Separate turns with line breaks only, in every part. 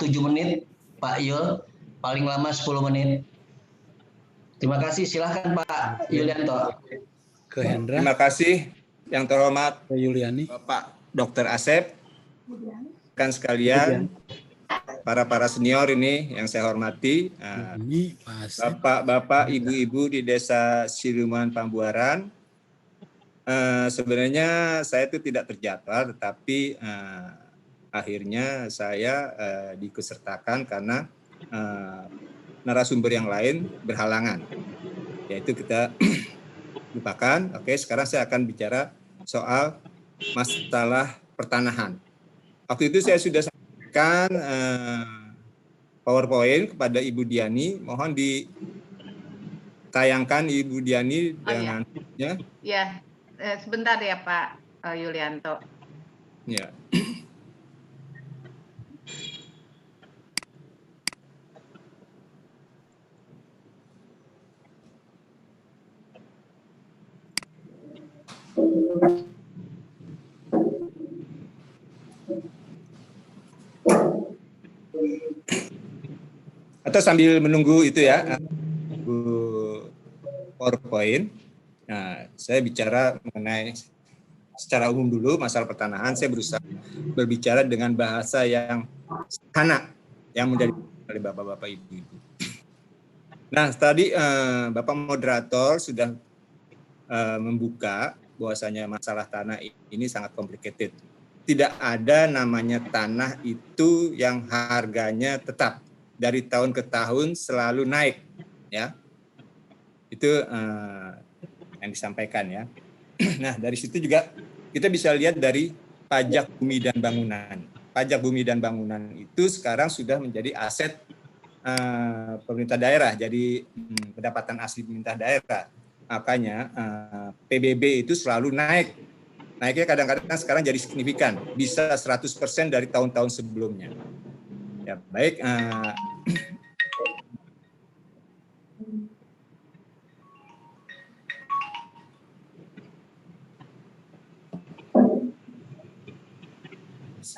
7 menit, Pak Yul, paling lama 10 menit. Terima kasih, silahkan Pak Yulianto.
Ke Hendra.
Terima kasih yang terhormat
Ke Yuliani.
Bapak Dr. Asep, rekan sekalian, para senior ini yang saya hormati,
Ini Pak Asep.
Bapak-bapak, ibu-ibu di Desa Siluman Pambuaran. Sebenarnya saya itu tidak terjadwal, tetapi akhirnya saya diikutsertakan karena narasumber yang lain berhalangan. Yaitu kita lupakan. Oke, sekarang saya akan bicara soal masalah pertanahan. Waktu itu saya sudah sampaikan PowerPoint kepada Ibu Diani. Mohon ditayangkan Ibu Diani dengan
ya. Sebentar ya Pak Yulianto.
Ya. Atau sambil menunggu itu ya, PowerPoint. Nah, saya bicara mengenai secara umum dulu masalah pertanahan. Saya berusaha berbicara dengan bahasa yang sederhana yang menjadi oleh bapak-bapak ibu-ibu. Nah, tadi Bapak moderator sudah membuka bahwasanya masalah tanah ini sangat complicated. Tidak ada namanya tanah itu yang harganya tetap dari tahun ke tahun selalu naik, ya. Itu yang disampaikan ya. Nah, dari situ juga kita bisa lihat dari pajak bumi dan bangunan. Pajak bumi dan bangunan itu sekarang sudah menjadi aset pemerintah daerah, jadi pendapatan asli pemerintah daerah. Makanya PBB itu selalu naik. Naiknya kadang-kadang sekarang jadi signifikan, bisa 100% dari tahun-tahun sebelumnya. Ya, baik.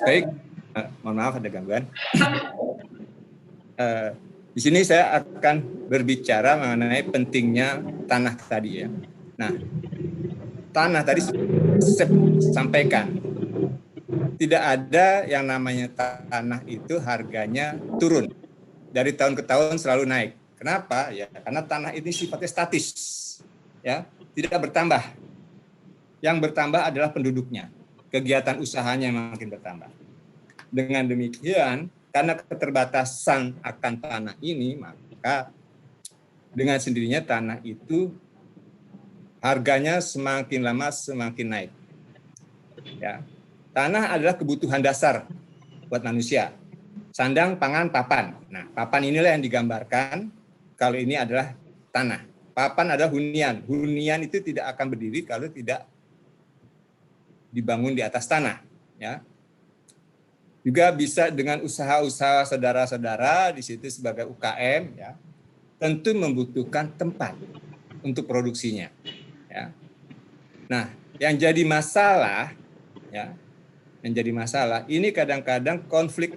Baik, mohon maaf ada gangguan. Di sini saya akan berbicara mengenai pentingnya tanah tadi ya. Nah, tanah tadi saya sampaikan, tidak ada yang namanya tanah itu harganya turun. Dari tahun ke tahun selalu naik. Kenapa? Ya, karena tanah ini sifatnya statis, ya, tidak bertambah. Yang bertambah adalah penduduknya. Kegiatan usahanya makin bertambah. Dengan demikian, karena keterbatasan akan tanah ini, maka dengan sendirinya tanah itu harganya semakin lama semakin naik. Ya. Tanah adalah kebutuhan dasar buat manusia. Sandang, pangan, papan. Nah, papan inilah yang digambarkan kalau ini adalah tanah. Papan adalah hunian. Hunian itu tidak akan berdiri kalau tidak dibangun di atas tanah, ya. Juga bisa dengan usaha-usaha saudara-saudara di situ sebagai UKM, ya. Tentu membutuhkan tempat untuk produksinya, ya. Nah, yang jadi masalah, ya, yang jadi masalah ini kadang-kadang konflik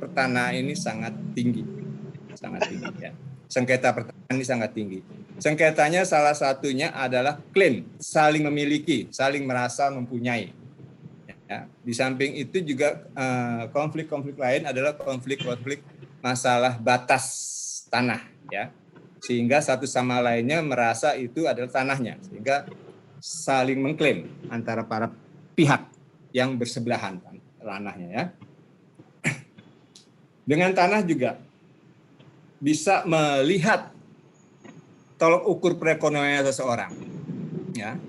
pertanahan ini sangat tinggi, ya. Sengketa pertanahan ini sangat tinggi. Sengketanya salah satunya adalah klaim, saling memiliki, saling merasa mempunyai. Ya, di samping itu juga konflik-konflik lain adalah konflik-konflik masalah batas tanah, ya, sehingga satu sama lainnya merasa itu adalah tanahnya, sehingga saling mengklaim antara para pihak yang bersebelahan tanahnya, ya. Dengan tanah juga bisa melihat tolok ukur perekonomian seseorang, ya.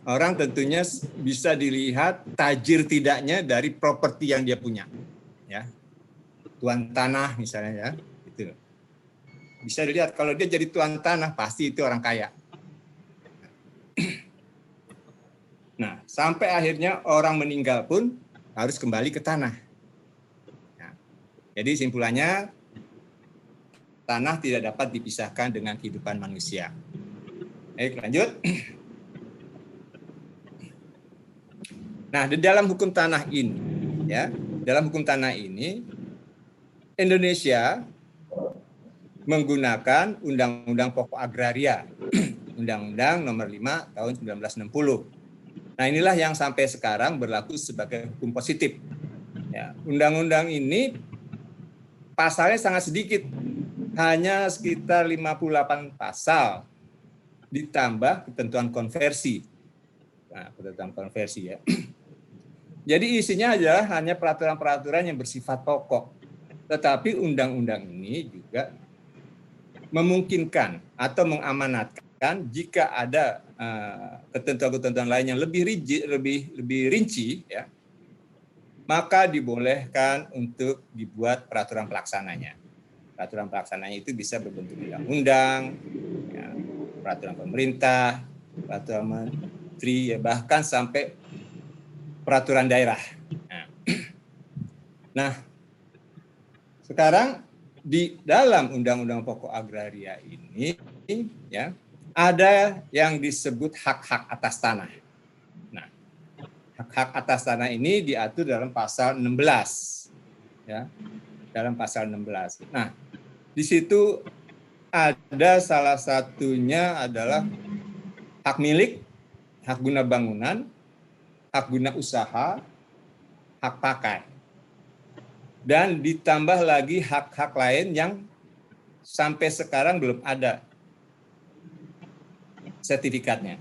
Orang tentunya bisa dilihat tajir tidaknya dari properti yang dia punya, ya. Tuan tanah misalnya, ya, itu bisa dilihat kalau dia jadi tuan tanah pasti itu orang kaya. Nah, sampai akhirnya orang meninggal pun harus kembali ke tanah. Nah, jadi simpulannya tanah tidak dapat dipisahkan dengan kehidupan manusia. Baik, lanjut. Nah, di dalam hukum tanah ini, ya, dalam hukum tanah ini Indonesia menggunakan Undang-Undang Pokok Agraria, Undang-Undang Nomor 5 Tahun 1960. Nah, inilah yang sampai sekarang berlaku sebagai hukum positif. Ya, undang-undang ini pasalnya sangat sedikit, hanya sekitar 58 pasal, ditambah ketentuan konversi. Nah, ketentuan konversi ya. Jadi isinya adalah hanya peraturan-peraturan yang bersifat pokok. Tetapi undang-undang ini juga memungkinkan atau mengamanatkan jika ada ketentuan-ketentuan lain yang lebih rigid, lebih rinci, ya, maka dibolehkan untuk dibuat peraturan pelaksananya. Peraturan pelaksananya itu bisa berbentuk undang-undang, ya, peraturan pemerintah, peraturan menteri, ya, bahkan sampai peraturan daerah. Nah, sekarang di dalam Undang-Undang Pokok Agraria ini, ya, ada yang disebut hak-hak atas tanah. Nah, hak-hak atas tanah ini diatur dalam pasal 16, ya, dalam pasal 16. Nah, di situ ada salah satunya adalah hak milik, hak guna bangunan, hak guna usaha, hak pakai. Dan ditambah lagi hak-hak lain yang sampai sekarang belum ada sertifikatnya.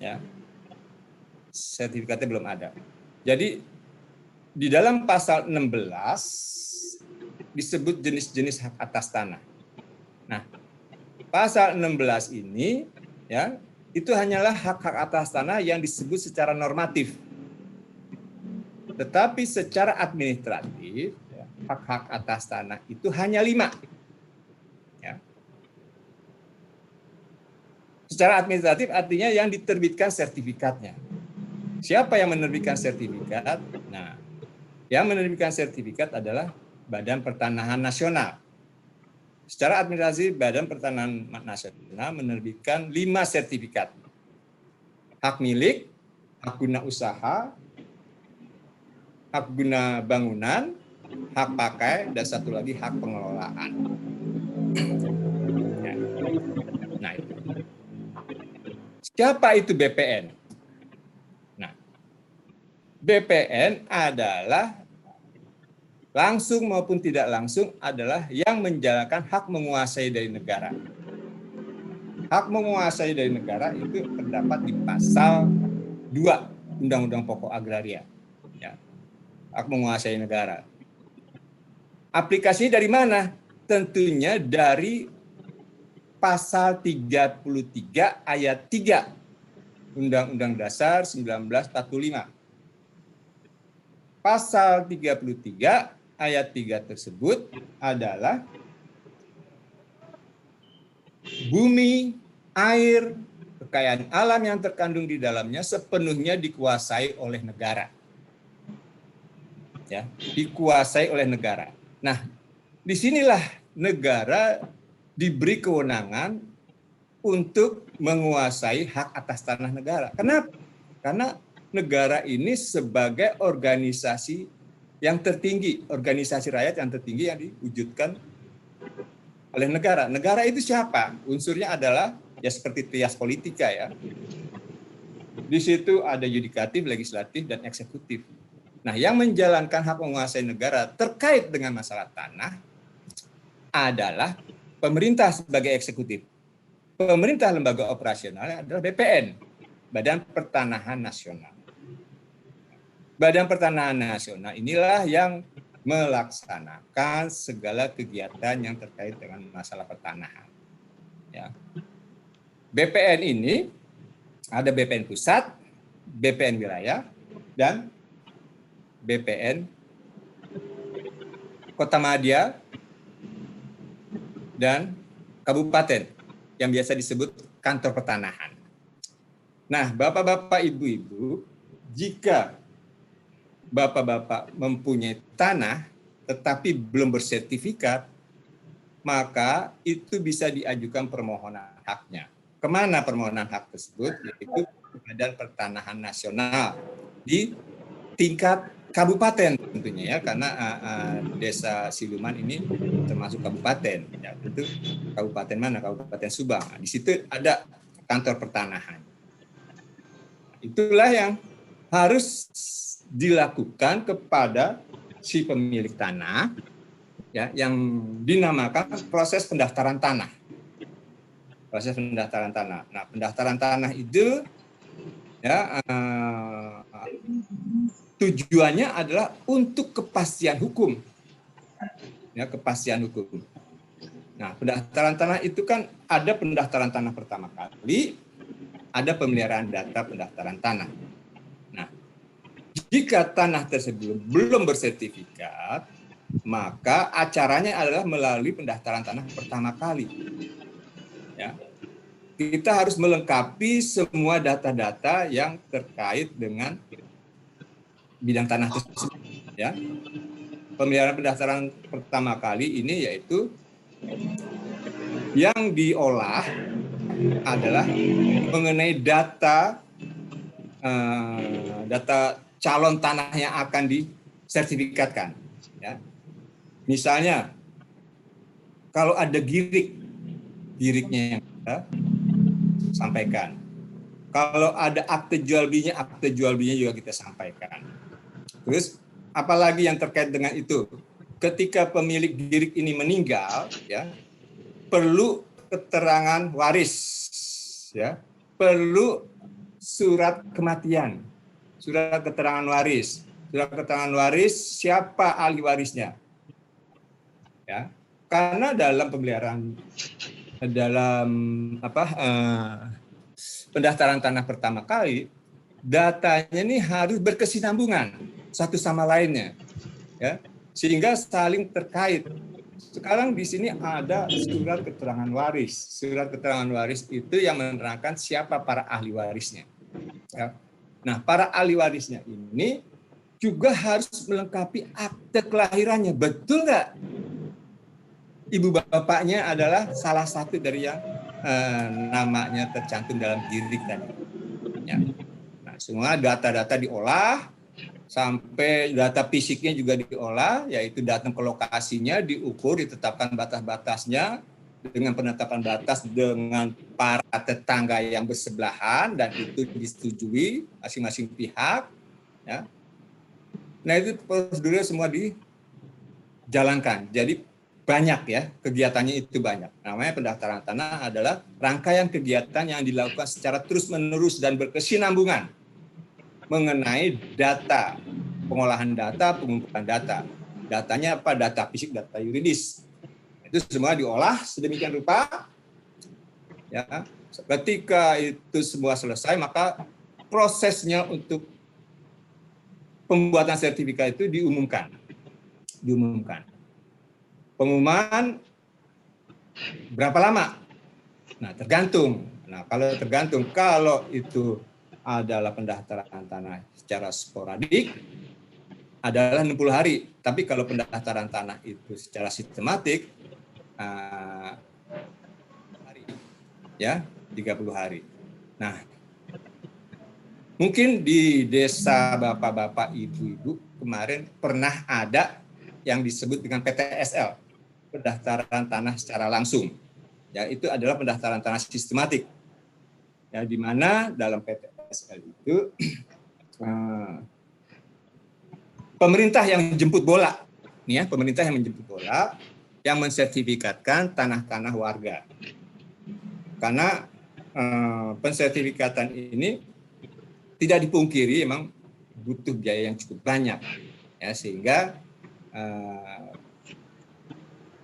Ya. Sertifikatnya belum ada. Jadi di dalam pasal 16 disebut jenis-jenis hak atas tanah. Nah, pasal 16 ini, ya, itu hanyalah hak-hak atas tanah yang disebut secara normatif. Tetapi secara administratif, ya, hak-hak atas tanah itu hanya 5. Ya. Secara administratif artinya yang diterbitkan sertifikatnya. Siapa yang menerbitkan sertifikat? Nah, yang menerbitkan sertifikat adalah Badan Pertanahan Nasional. Secara administratif, Badan Pertanahan Nasional menerbitkan 5 sertifikat. Hak milik, hak guna usaha, hak guna bangunan, hak pakai, dan satu lagi hak pengelolaan. Nah, itu. Siapa itu BPN? Nah, BPN adalah langsung maupun tidak langsung adalah yang menjalankan hak menguasai dari negara. Hak menguasai dari negara itu terdapat di pasal 2 Undang-Undang Pokok Agraria. Ya. Hak menguasai negara. Aplikasinya dari mana? Tentunya dari pasal 33 ayat 3 Undang-Undang Dasar 1945. Pasal 33 ayat 3 tersebut adalah bumi, air, kekayaan alam yang terkandung di dalamnya sepenuhnya dikuasai oleh negara. Ya, dikuasai oleh negara. Nah, disinilah negara diberi kewenangan untuk menguasai hak atas tanah negara. Kenapa? Karena negara ini sebagai organisasi yang tertinggi, organisasi rakyat yang tertinggi yang diwujudkan oleh negara. Negara itu siapa? Unsurnya adalah ya seperti trias politika, ya. Di situ ada yudikatif, legislatif, dan eksekutif. Nah, yang menjalankan hak menguasai negara terkait dengan masalah tanah adalah pemerintah sebagai eksekutif. Pemerintah lembaga operasionalnya adalah BPN, Badan Pertanahan Nasional. Badan Pertanahan Nasional inilah yang melaksanakan segala kegiatan yang terkait dengan masalah pertanahan. Ya. BPN ini ada BPN pusat, BPN wilayah, dan BPN Kota Madya dan Kabupaten yang biasa disebut kantor pertanahan. Nah, bapak-bapak, ibu-ibu, jika bapak-bapak mempunyai tanah tetapi belum bersertifikat, maka itu bisa diajukan permohonan haknya. Kemana permohonan hak tersebut? Yaitu Badan Pertanahan Nasional di tingkat kabupaten tentunya ya, karena Desa Siluman ini termasuk kabupaten. Ya, tentu kabupaten mana? Kabupaten Subang. Nah, di situ ada kantor pertanahan. Itulah yang harus dilakukan kepada si pemilik tanah, ya, yang dinamakan proses pendaftaran tanah. Proses pendaftaran tanah. Nah, pendaftaran tanah itu ya tujuannya adalah untuk kepastian hukum. Ya, kepastian hukum. Nah, pendaftaran tanah itu kan ada pendaftaran tanah pertama kali, ada pemeliharaan data pendaftaran tanah. Nah, jika tanah tersebut belum bersertifikat, maka acaranya adalah melalui pendaftaran tanah pertama kali. Ya. Kita harus melengkapi semua data-data yang terkait dengan bidang tanah tersebut. Ya. Pemeliharaan pendaftaran pertama kali ini yaitu yang diolah adalah mengenai data data calon tanah yang akan disertifikatkan. Ya. Misalnya, kalau ada giriknya yang kita sampaikan. Kalau ada akte jual belinya juga kita sampaikan. Terus, apalagi yang terkait dengan itu? Ketika pemilik girik ini meninggal, ya, perlu keterangan waris, ya, perlu surat kematian, surat keterangan waris. Surat keterangan waris, siapa ahli warisnya? Ya, karena dalam pemeliharaan pendaftaran tanah pertama kali, datanya ini harus berkesinambungan satu sama lainnya, ya, sehingga saling terkait. Sekarang di sini ada surat keterangan waris. Surat keterangan waris itu yang menerangkan siapa para ahli warisnya. Ya. Nah, para ahli warisnya ini juga harus melengkapi akte kelahirannya. Betul nggak? Ibu bapaknya adalah salah satu dari yang namanya tercantum dalam girik tadi. Ya. Nah, semua data-data diolah, sampai data fisiknya juga diolah, yaitu datang ke lokasinya, diukur, ditetapkan batas-batasnya, dengan penetapan batas dengan para tetangga yang bersebelahan, dan itu disetujui masing-masing pihak. Ya. Nah, itu prosedurnya semua dijalankan. Jadi banyak ya, kegiatannya itu banyak. Namanya pendaftaran tanah adalah rangkaian kegiatan yang dilakukan secara terus-menerus dan berkesinambungan mengenai data, pengolahan data, pengumpulan data. Datanya apa? Data fisik, data yuridis. Itu semua diolah sedemikian rupa. Ya, ketika itu semua selesai, maka prosesnya untuk pembuatan sertifikat itu diumumkan. Pengumuman berapa lama? Nah, tergantung. Nah, kalau itu adalah pendaftaran tanah secara sporadik adalah 60 hari. Tapi kalau pendaftaran tanah itu secara sistematik hari, ya, 30 hari. Nah, mungkin di desa bapak-bapak, ibu-ibu kemarin pernah ada yang disebut dengan PTSL, pendaftaran tanah secara langsung. Ya, itu adalah pendaftaran tanah sistematik. Ya, di mana dalam PTSL itu pemerintah yang menjemput bola, nih ya, pemerintah yang menjemput bola, yang mensertifikatkan tanah-tanah warga. Karena pensertifikatan ini tidak dipungkiri memang butuh biaya yang cukup banyak, ya, sehingga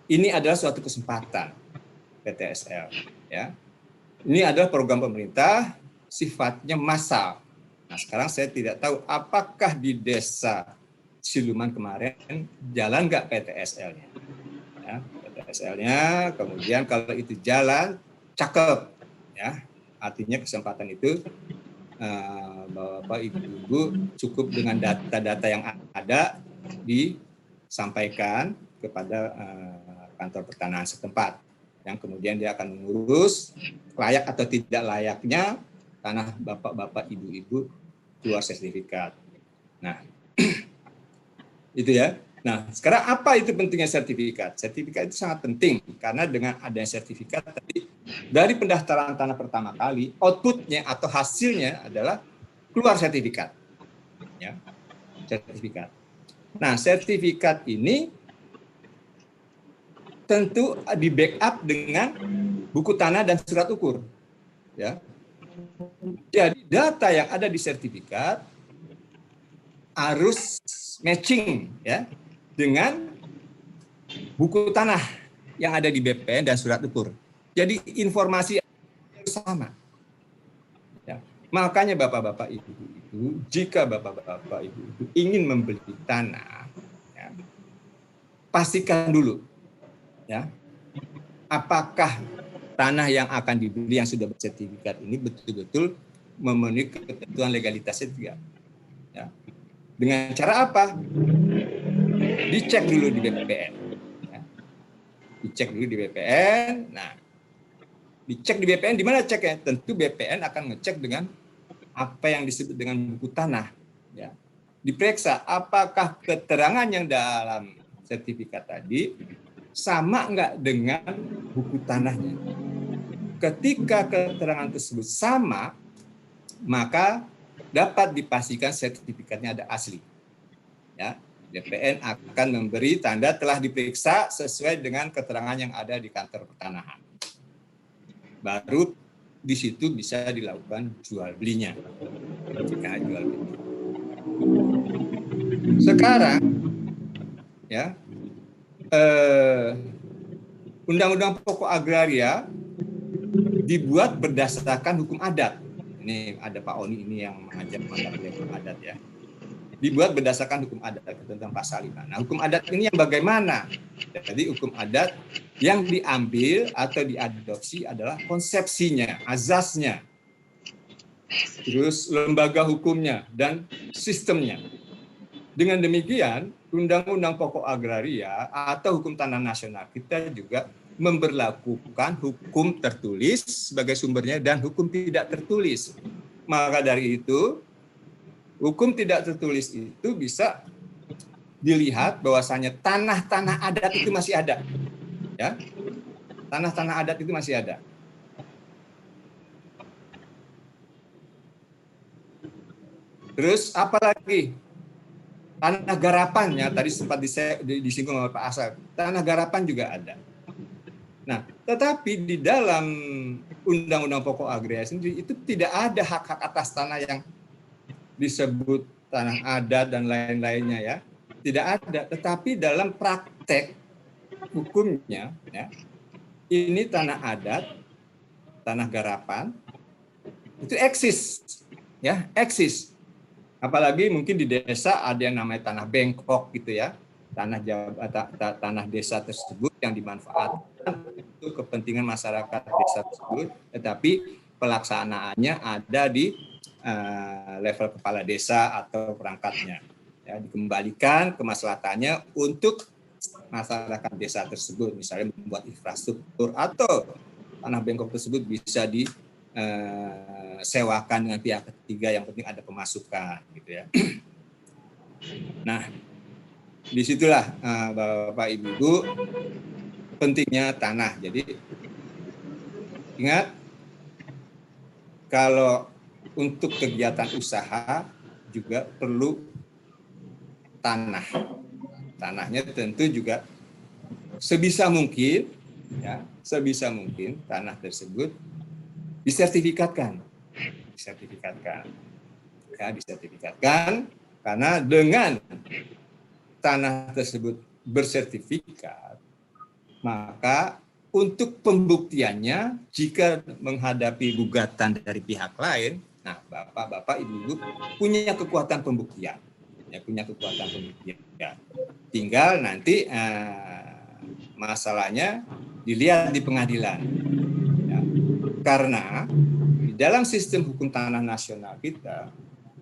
ini adalah suatu kesempatan PTSL. Ya. Ini adalah program pemerintah sifatnya massal. Nah, sekarang saya tidak tahu apakah di desa Siluman kemarin jalan nggak PTSL-nya. Ya, PTSL-nya, kemudian kalau itu jalan, cakep. Ya, artinya kesempatan itu Bapak Ibu cukup dengan data-data yang ada disampaikan kepada kantor pertanahan setempat, yang kemudian dia akan mengurus layak atau tidak layaknya tanah bapak-bapak, ibu-ibu keluar sertifikat. Nah, Itu ya. Nah, sekarang apa itu pentingnya sertifikat? Sertifikat itu sangat penting karena dengan adanya sertifikat tadi dari pendaftaran tanah pertama kali, outputnya atau hasilnya adalah keluar sertifikat. Ya, sertifikat. Nah, sertifikat ini tentu di backup dengan buku tanah dan surat ukur. Ya. Jadi data yang ada di sertifikat harus matching ya dengan buku tanah yang ada di BPN dan surat ukur. Jadi informasi sama. Ya. Makanya bapak-bapak ibu-ibu, jika bapak-bapak ibu-ibu ingin membeli tanah, ya, pastikan dulu, ya, apakah tanah yang akan dibeli yang sudah bersertifikat ini betul-betul memenuhi ketentuan legalitasnya tidak. Ya. Dengan cara apa? Dicek dulu di BPN. Ya. Dicek dulu di BPN. Nah, dicek di BPN, di mana ceknya? Tentu BPN akan ngecek dengan apa yang disebut dengan buku tanah. Ya. Diperiksa apakah keterangan yang dalam sertifikat tadi sama nggak dengan buku tanahnya. Ketika keterangan tersebut sama, maka dapat dipastikan sertifikatnya ada asli. Ya, BPN akan memberi tanda telah diperiksa sesuai dengan keterangan yang ada di kantor pertanahan. Baru di situ bisa dilakukan jual belinya. Jika jual beli. Sekarang, ya, Undang-Undang Pokok Agraria dibuat berdasarkan hukum adat. Ini ada Pak Oni ini yang mengajar mata kuliah hukum adat ya. Dibuat berdasarkan hukum adat tentang pasal 5. Nah, hukum adat ini yang bagaimana? Jadi hukum adat yang diambil atau diadopsi adalah konsepsinya, azasnya, terus lembaga hukumnya dan sistemnya. Dengan demikian, Undang-Undang Pokok Agraria atau Hukum Tanah Nasional kita juga memberlakukan hukum tertulis sebagai sumbernya dan hukum tidak tertulis. Maka dari itu, hukum tidak tertulis itu bisa dilihat bahwasanya tanah-tanah adat itu masih ada. Ya. Tanah-tanah adat itu masih ada. Terus apalagi? Tanah garapannya tadi sempat disinggung oleh Pak Asal. Tanah garapan juga ada. Nah, tetapi di dalam Undang-Undang Pokok Agraria sendiri itu tidak ada hak-hak atas tanah yang disebut tanah adat dan lain-lainnya ya. Tidak ada, tetapi dalam praktek hukumnya ya, ini tanah adat, tanah garapan itu eksis ya, eksis. Apalagi mungkin di desa ada yang namanya tanah bengkok gitu ya. Tanah desa tersebut yang dimanfaatkan untuk kepentingan masyarakat desa tersebut, tetapi pelaksanaannya ada di level kepala desa atau perangkatnya. Ya, dikembalikan kemaslahatannya untuk masyarakat desa tersebut, misalnya membuat infrastruktur atau tanah bengkok tersebut bisa disewakan dengan pihak ketiga, yang penting ada pemasukan gitu ya. Nah, disitulah Bapak Ibu pentingnya tanah. Jadi ingat, kalau untuk kegiatan usaha juga perlu tanah. Tanahnya tentu juga sebisa mungkin ya, sebisa mungkin tanah tersebut disertifikatkan. Ya, disertifikatkan karena dengan tanah tersebut bersertifikat, maka untuk pembuktiannya jika menghadapi gugatan dari pihak lain, nah Bapak, Ibu punya kekuatan pembuktian. Ya, punya kekuatan pembuktian. Tinggal nanti masalahnya dilihat di pengadilan. Ya. Karena di dalam sistem hukum tanah nasional kita,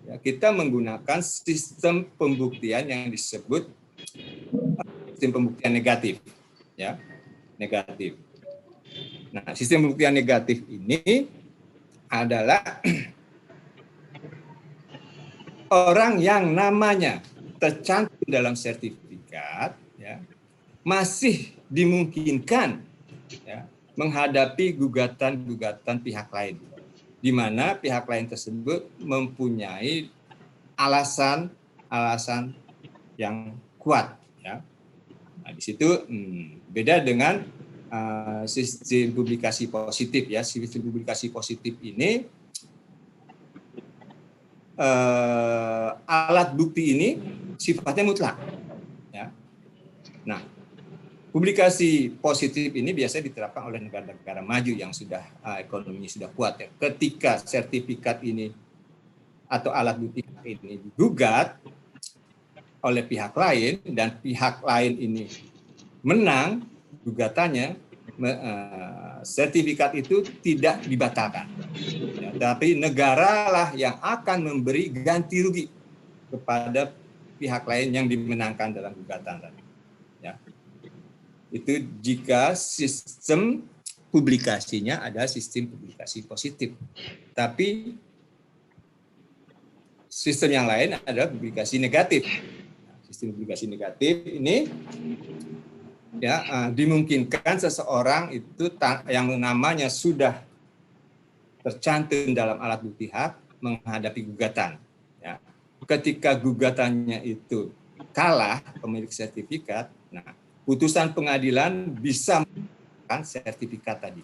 ya, kita menggunakan sistem pembuktian yang disebut sistem pembuktian negatif. Ya, negatif. Nah, sistem pembuktian negatif ini adalah orang yang namanya tercantum dalam sertifikat, ya, masih dimungkinkan ya, menghadapi gugatan-gugatan pihak lain, di mana pihak lain tersebut mempunyai alasan yang kuat. Ya. Nah, di situ beda dengan sistem publikasi positif. Ya, sistem publikasi positif ini alat bukti ini sifatnya mutlak. Ya. Nah, publikasi positif ini biasanya diterapkan oleh negara-negara maju yang sudah ekonominya sudah kuat. Ya. Ketika sertifikat ini atau alat bukti ini digugat oleh pihak lain dan pihak lain ini menang gugatannya, sertifikat itu tidak dibatalkan. Ya, tapi negara lah yang akan memberi ganti rugi kepada pihak lain yang dimenangkan dalam gugatan tadi. Ya. Itu jika sistem publikasinya ada sistem publikasi positif. Tapi sistem yang lain adalah publikasi negatif. Sistem publikasi negatif ini ya dimungkinkan seseorang itu yang namanya sudah tercantum dalam alat bukti hak menghadapi gugatan. Ya. Ketika gugatannya itu kalah pemilik sertifikat, nah putusan pengadilan bisa menggunakan sertifikat tadi.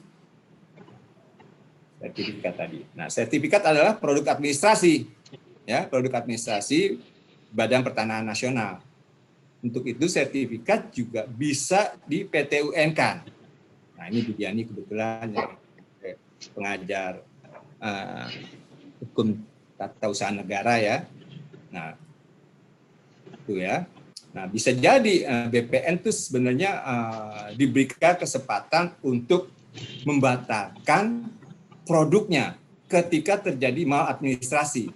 Nah, sertifikat adalah produk administrasi. Ya, produk administrasi Badan Pertanahan Nasional. Untuk itu sertifikat juga bisa di PT-UN-kan. Nah, ini Bu Diani kebetulan yang pengajar hukum tata usaha negara ya. Nah, itu ya. Nah, bisa jadi BPN itu sebenarnya diberikan kesempatan untuk membatalkan produknya ketika terjadi maladministrasi.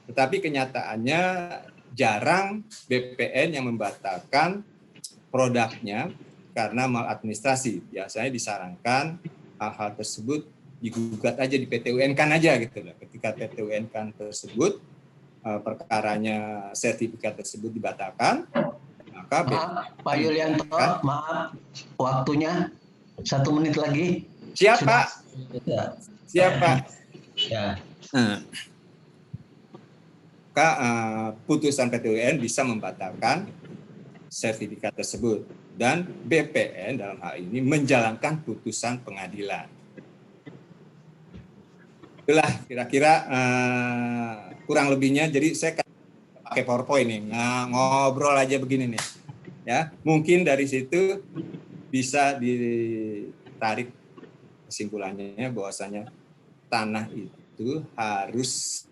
Tetapi kenyataannya jarang BPN yang membatalkan produknya karena maladministrasi. Biasanya disarankan hal-hal tersebut digugat aja di PT-UN-kan aja gitu loh. Ketika PT-UN-kan tersebut perkaranya sertifikat tersebut dibatalkan, maka
Pak Yulianto, maaf waktunya 1 menit lagi.
Siapa?
Ya.
Putusan PT-UN bisa membatalkan sertifikat tersebut dan BPN dalam hal ini menjalankan putusan pengadilan. Itulah kira-kira kurang lebihnya. Jadi saya pakai PowerPoint nih, ngobrol aja begini nih. Ya, mungkin dari situ bisa ditarik kesimpulannya bahwasanya tanah itu harus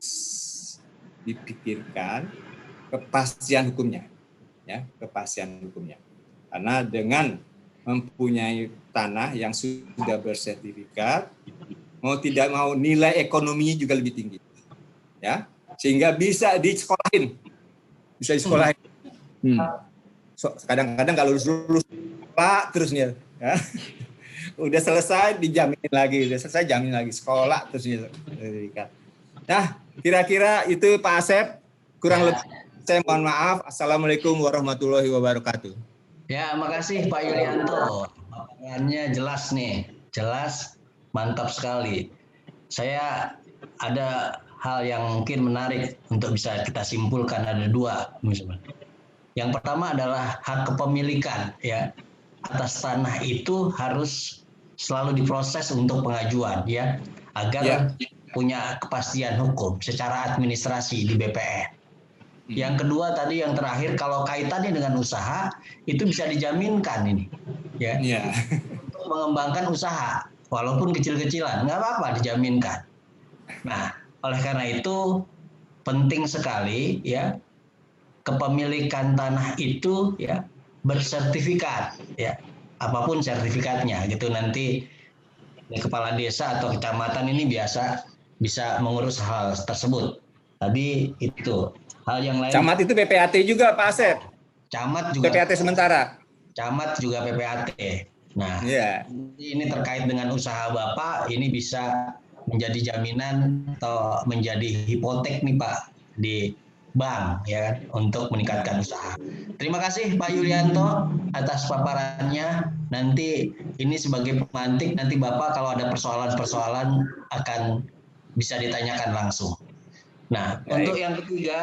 dipikirkan kepastian hukumnya, ya, kepastian hukumnya. Karena dengan mempunyai tanah yang sudah bersertifikat, mau tidak mau nilai ekonominya juga lebih tinggi, ya, sehingga bisa disekolahin, Kadang-kadang kalau lulus Pak terusnya, ya. Udah selesai dijamin lagi, sekolah terusnya sertifikat. Nah, kira-kira itu Pak Asep, kurang lebih saya mohon maaf. Assalamualaikum warahmatullahi wabarakatuh.
Ya, makasih Pak Yulianto. Paparannya jelas nih, jelas, mantap sekali. Saya ada hal yang mungkin menarik untuk bisa kita simpulkan, ada 2 misalnya. Yang pertama adalah hak kepemilikan, ya, atas tanah itu harus selalu diproses untuk pengajuan, ya, agar punya kepastian hukum secara administrasi di BPN. Yang kedua tadi yang terakhir, kalau kaitannya dengan usaha itu bisa dijaminkan ini, ya, untuk mengembangkan usaha walaupun kecil-kecilan nggak apa-apa, dijaminkan. Nah, oleh karena itu penting sekali ya kepemilikan tanah itu ya bersertifikat, ya apapun sertifikatnya gitu. Nanti kepala desa atau kecamatan ini bisa mengurus hal tersebut. Tadi itu hal yang lain.
Camat itu PPAT juga Pak Asep.
Camat juga
PPAT sementara.
Camat juga PPAT. Nah, ini terkait dengan usaha Bapak, ini bisa menjadi jaminan atau menjadi hipotek nih Pak di bank ya kan, untuk meningkatkan usaha. Terima kasih Pak Yulianto atas paparannya. Nanti ini sebagai pemantik, nanti Bapak kalau ada persoalan-persoalan akan bisa ditanyakan langsung. Nah,
Baik.
untuk yang ketiga